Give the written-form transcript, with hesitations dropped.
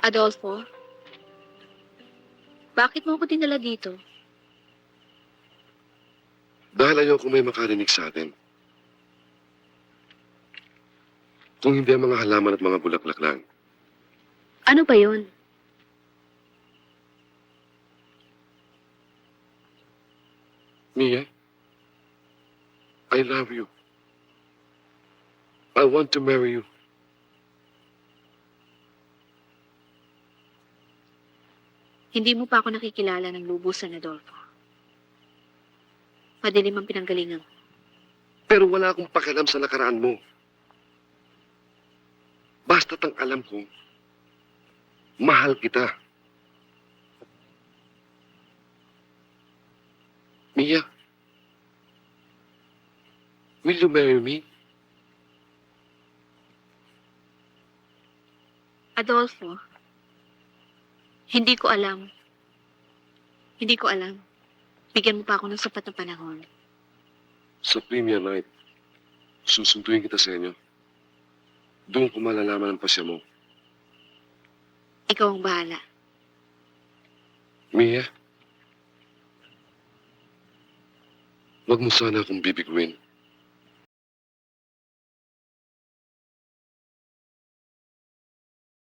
Adolfo, bakit mo ako dinala dito? Dahil ayaw ko may makarinig sa atin. Kung hindi ang mga halaman at mga bulaklak lang. Ano ba yun? Mia, I love you. I want to marry you. Hindi mo pa ako nakikilala ng lubusan, Adolfo. Madilim ang pinanggalingan ko. Pero wala akong pakialam sa nakaraan mo. Basta't ang alam ko, mahal kita. Mia, will you marry me? Adolfo, hindi ko alam. Hindi ko alam. Bigyan mo pa ako ng sapat na panahon. Sa premiere night, susunduin kita sa inyo. Doon ko malalaman ang pasya mo. Ikaw ang bahala. Mia, wag mo sana akong bibiguin.